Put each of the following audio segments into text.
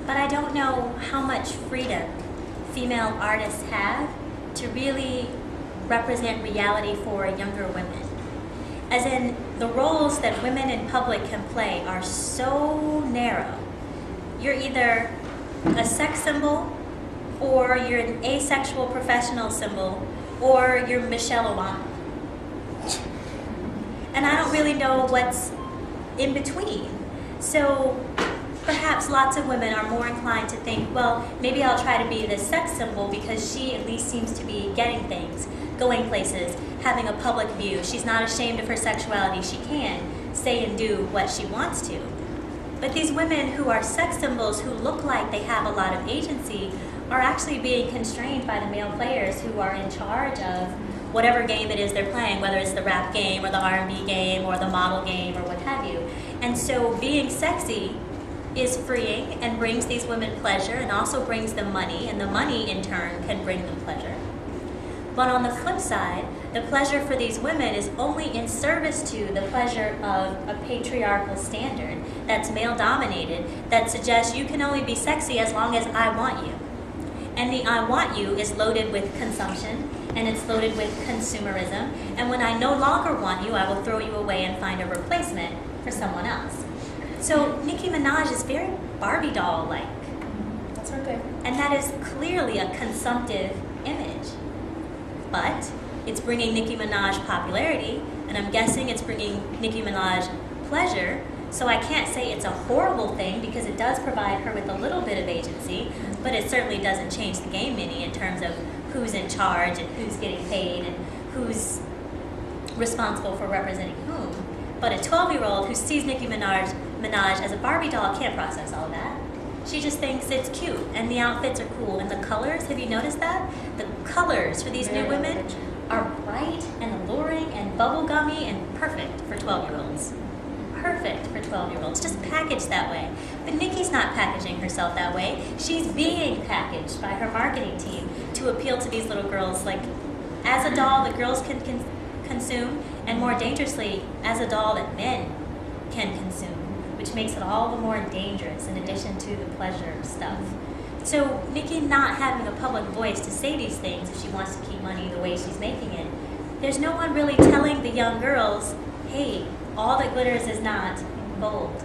but I don't know how much freedom female artists have to really represent reality for younger women. As in, the roles that women in public can play are so narrow. You're either a sex symbol, or you're an asexual professional symbol, or you're Michelle Obama. And I don't really know what's in between. So perhaps lots of women are more inclined to think, well, maybe I'll try to be this sex symbol because she at least seems to be getting things, going places, having a public view. She's not ashamed of her sexuality. She can say and do what she wants to. But these women who are sex symbols, who look like they have a lot of agency, are actually being constrained by the male players who are in charge of whatever game it is they're playing, whether it's the rap game or the R&B game or the model game or what have you. And so being sexy is freeing and brings these women pleasure and also brings them money, and the money in turn can bring them pleasure. But on the flip side, the pleasure for these women is only in service to the pleasure of a patriarchal standard that's male-dominated, that suggests you can only be sexy as long as I want you. And the I want you is loaded with consumption, and it's loaded with consumerism, and when I no longer want you, I will throw you away and find a replacement for someone else. So Nicki Minaj is very Barbie doll-like. That's her thing. And that is clearly a consumptive image. But it's bringing Nicki Minaj popularity, and I'm guessing it's bringing Nicki Minaj pleasure, so I can't say it's a horrible thing because it does provide her with a little bit of agency, but it certainly doesn't change the game any in terms of who's in charge and who's getting paid and who's responsible for representing whom. But a 12-year-old who sees Nicki Minaj as a Barbie doll can't process all that. She just thinks it's cute, and the outfits are cool, and the colors, have you noticed that? The colors for these new women are bright and alluring and bubblegummy and perfect for 12-year-olds. Perfect for 12-year-olds, just packaged that way. But Nicki's not packaging herself that way. She's being packaged by her marketing team to appeal to these little girls, like as a doll that girls can consume, and more dangerously, as a doll that men can consume, which makes it all the more dangerous in addition to the pleasure stuff. So Nicki not having a public voice to say these things if she wants to keep money the way she's making it, there's no one really telling the young girls, hey, all that glitters is not gold.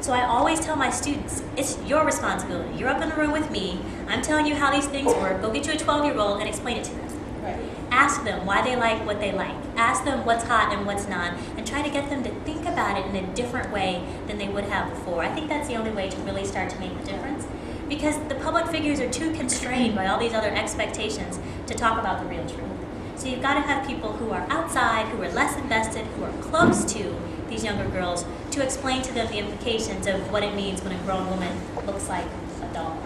So I always tell my students, it's your responsibility. You're up in the room with me. I'm telling you how these things work. Go get you a 12-year-old and explain it to them. Right. Ask them why they like what they like. Ask them what's hot and what's not, and try to get them to think about it in a different way than they would have before. I think that's the only way to really start to make the difference, because the public figures are too constrained by all these other expectations to talk about the real truth. So you've got to have people who are outside, who are less invested, who are close to these younger girls, to explain to them the implications of what it means when a grown woman looks like a doll.